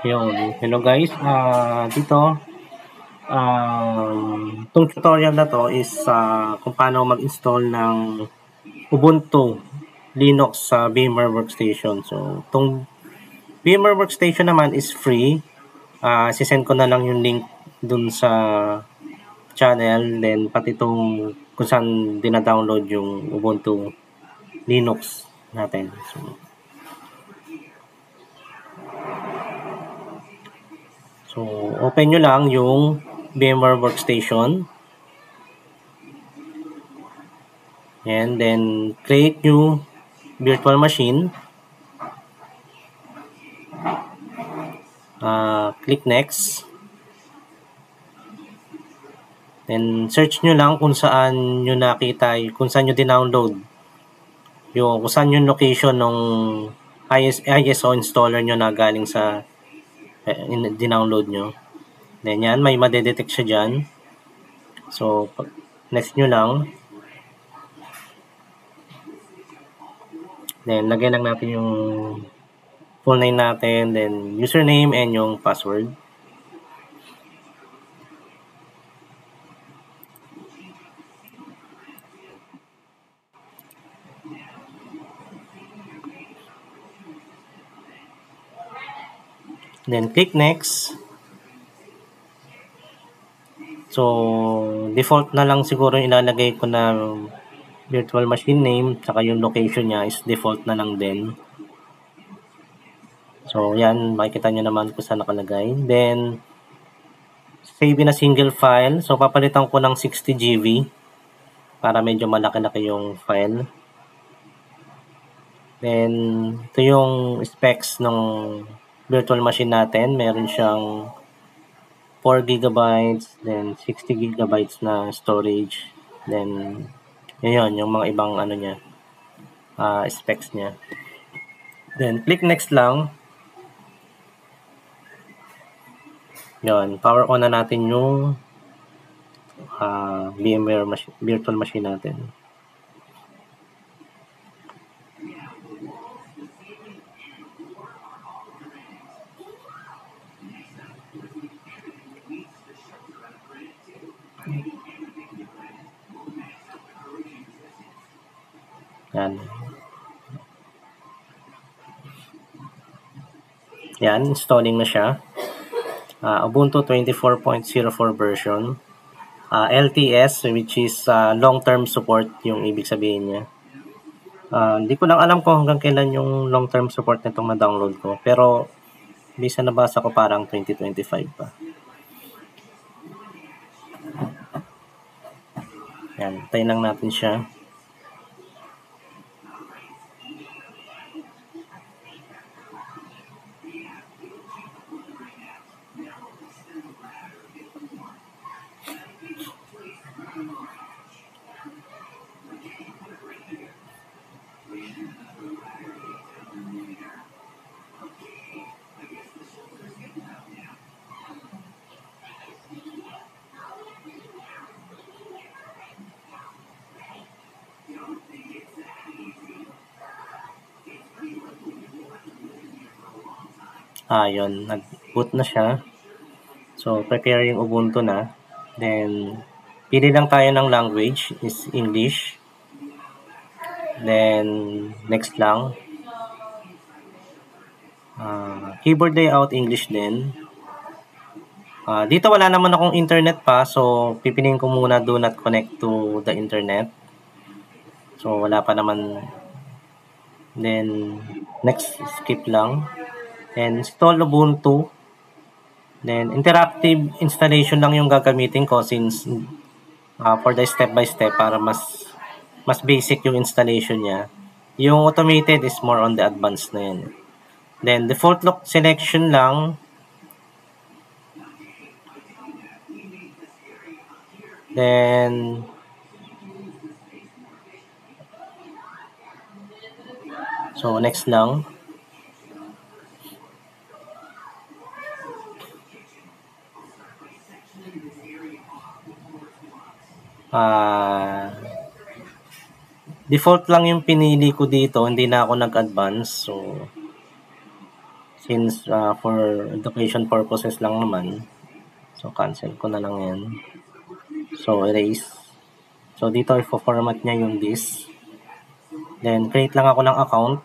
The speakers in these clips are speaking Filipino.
Yun. Hello guys. Dito, itong tutorial na to is kung paano mag-install ng Ubuntu Linux sa VMware Workstation. So, itong VMware Workstation naman is free. Sisend ko na lang yung link dun sa channel. Then, pati itong kung saan dina-download yung Ubuntu Linux natin. So, open nyo lang yung VMware Workstation. And then, create new virtual machine. Click next. Then, search nyo lang kung saan nyo nakita, kung saan nyo din-download. Kung saan yung location ng ISO installer nyo na galing sa din-download nyo. Then, yan, may madedetect siya dyan. So, next nyo lang. Then, lagay lang natin yung full name natin, then username and yung password. Then, click next. So, default na lang siguro ilalagay ko na virtual machine name, saka yung location niya is default na lang din. So, yan, makikita nyo naman kung saan nakalagay. Then, save in a single file. So, papalitan ko ng 60 GB para medyo malaki-laki yung file. Then, ito yung specs ng virtual machine natin. Meron siyang 4 GB, then 60 GB na storage. Then, yun, yung mga ibang ano niya, specs niya. Then, click next lang. Yun, power on na natin yung VMware virtual machine natin. Yan. Yan, installing na siya. Ubuntu 24.04 version. LTS, which is long-term support yung ibig sabihin niya. Hindi ko lang alam kung hanggang kailan yung long-term support nitong na-download ko. Pero, bisa nabasa ko parang 2025 pa. Yan, tayo lang natin siya. Yun, nag-boot na siya. So, prepare yung Ubuntu na. Then, pili lang tayo ng language, is English. Then, next lang. Keyboard layout, English din. Dito wala naman akong internet pa, so pipiliin ko muna do not connect to the internet. So, wala pa naman. Then, next, skip lang. Then, install Ubuntu. Then, interactive installation lang yung gagamitin ko since for the step-by-step para mas basic yung installation niya. Yung automated is more on the advanced na yan. Then, default lock selection lang. Then, so, next lang. Default lang yung pinili ko dito, hindi na ako nag-advance. Since for education purposes lang naman. So, cancel ko na lang yan. So, erase. So, dito i-format niya yung this. Then, create lang ako ng account.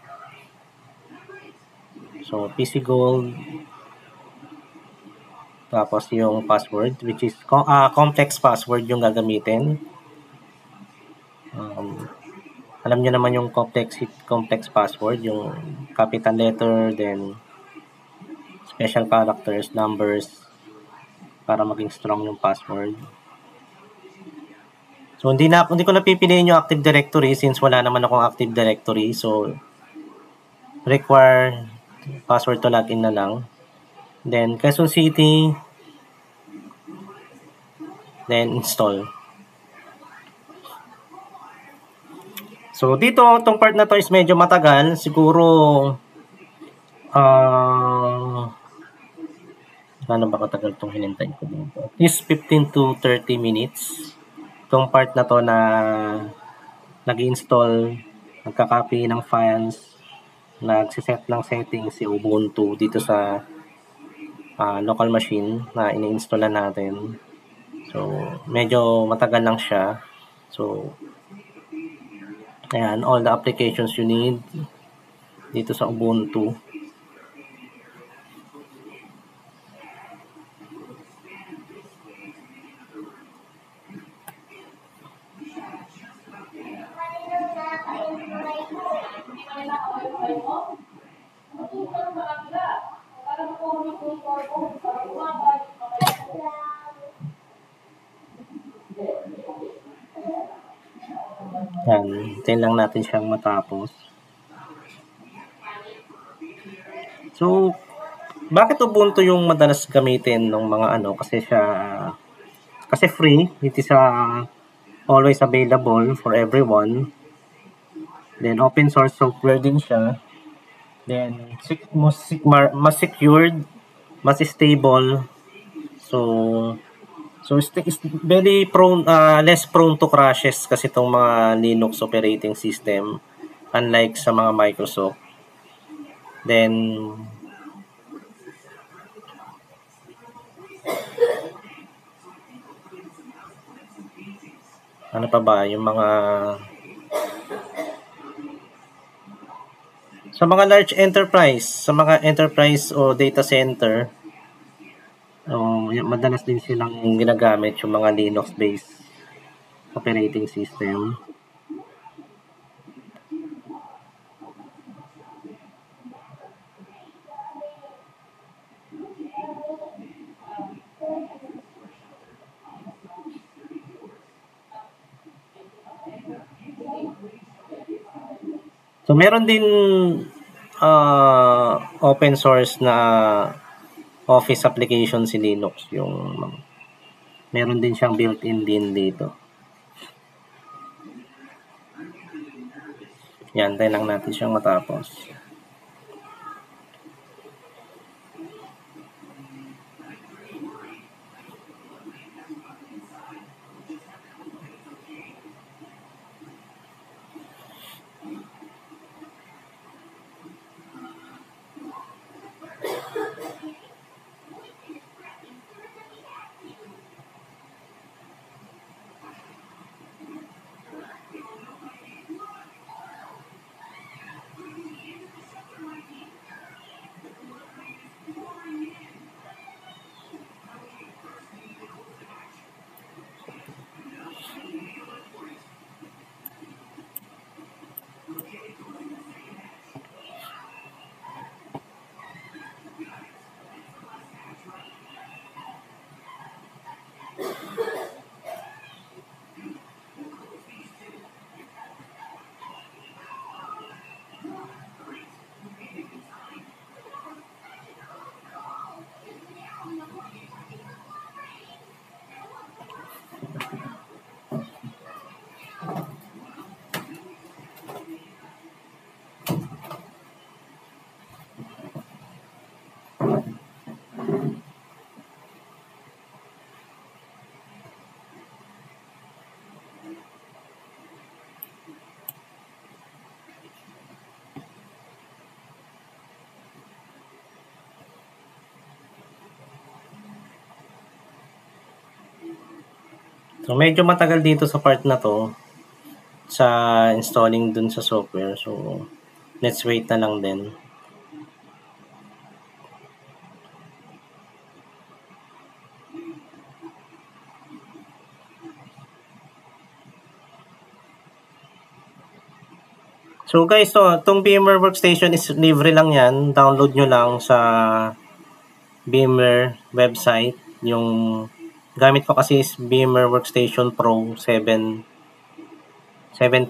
So, PC Gold. Tapos, yung password, which is complex password yung gagamitin. Alam nyo naman yung complex password, yung capital letter, then special characters, numbers, para maging strong yung password. So, hindi ko na pipiliin yung Active Directory since wala naman akong Active Directory. So, require password to login na lang. Then, Quezon City. Then, install. So, dito, itong part na to is medyo matagal. Siguro, ano ba katagal itong hinintay ko dito? At least 15 to 30 minutes. Itong part na to na nag-install, nagka-copy ng files, nagsiset ng settings si Ubuntu dito sa local machine na ini-installan natin. So, medyo matagal lang siya. So, ayan, all the applications you need dito sa Ubuntu. Yan, hintayin lang natin siyang matapos. So, bakit Ubuntu yung madalas gamitin ng mga ano? Kasi free, it is always available for everyone. Then, open source software din siya. Then, mas secured, mas stable. So it's very less prone to crashes kasi itong mga Linux operating system, unlike sa mga Microsoft. Then, ano pa ba, yung mga sa mga large enterprise, sa mga enterprise o data center, madalas din silang ginagamit yung mga Linux-based operating system. So, meron din open source na office application si Linux. Meron din siyang built-in din dito. Yan, tayo lang natin siyang matapos. So, medyo matagal dito sa part na to sa installing dun sa software. So, let's wait na lang din. So guys, itong VMware Workstation is libre lang yan. Download nyo lang sa VMware website. Yung gamit ko kasi is VMware Workstation Pro 17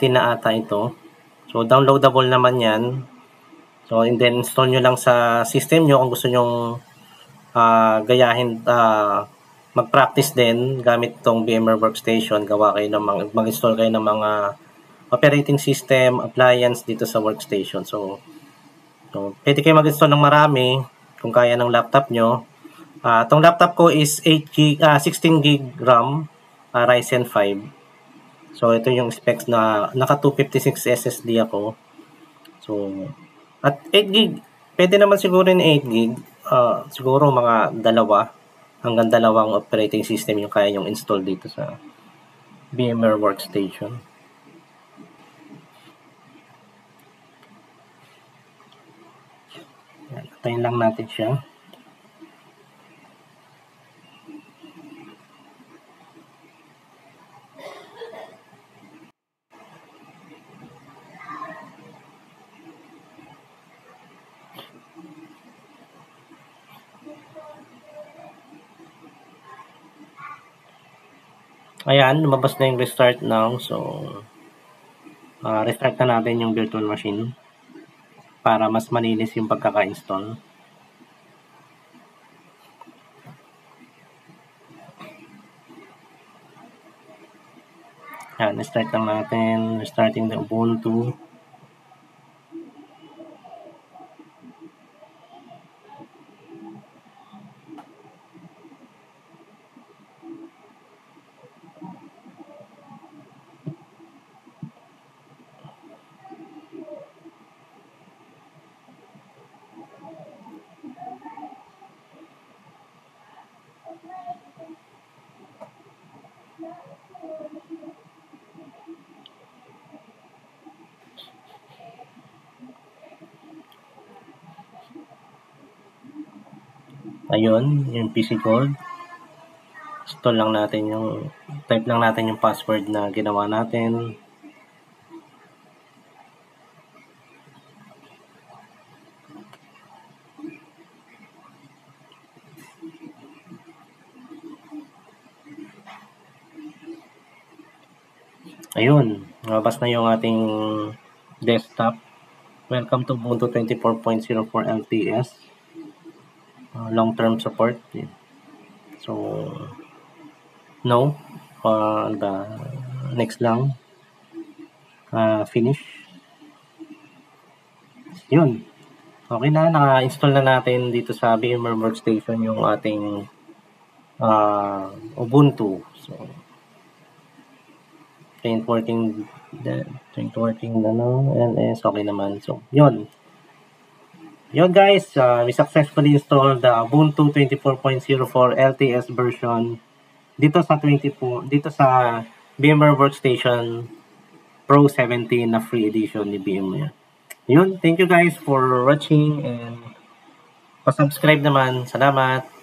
na ata ito. So downloadable naman yan. So and then install nyo lang sa system nyo kung gusto nyo gayahin, mag-practice din gamit itong VMware Workstation. Gawa kayo ng mag-install kayo ng mga operating system, appliance dito sa workstation. So pwede kayo mag-install ng marami kung kaya ng laptop nyo. Itong laptop ko is 16 gig RAM, Ryzen 5. So ito yung specs na naka 256 SSD ako. So at 8 gig, pwede naman siguro yung 8 gig. Siguro mga hanggang dalawang operating system yung kaya yung install dito sa VMware Workstation. Tayin lang natin siya. Ayan, lumabas na yung restart now. So, restart na natin yung virtual machine para mas malinis yung pagkaka-install. Ayan, start lang natin. Restarting the Ubuntu. Ayun, yung PC Gold. Install lang natin type lang natin yung password na ginawa natin. Ayun, nabas na yung ating desktop. Welcome to Ubuntu 24.04 LTS. Long-term support. So, no. Next lang. Finish. Yun. Okay na. Naka-install na natin dito sa VMware Workstation yung ating Ubuntu. So, train working LS. Okay naman. So, yun. Yun guys, we successfully installed the Ubuntu 24.04 LTS version dito sa VMware Workstation Pro 17 na free edition ni VMware. Yun, thank you guys for watching and pa-subscribe naman. Salamat.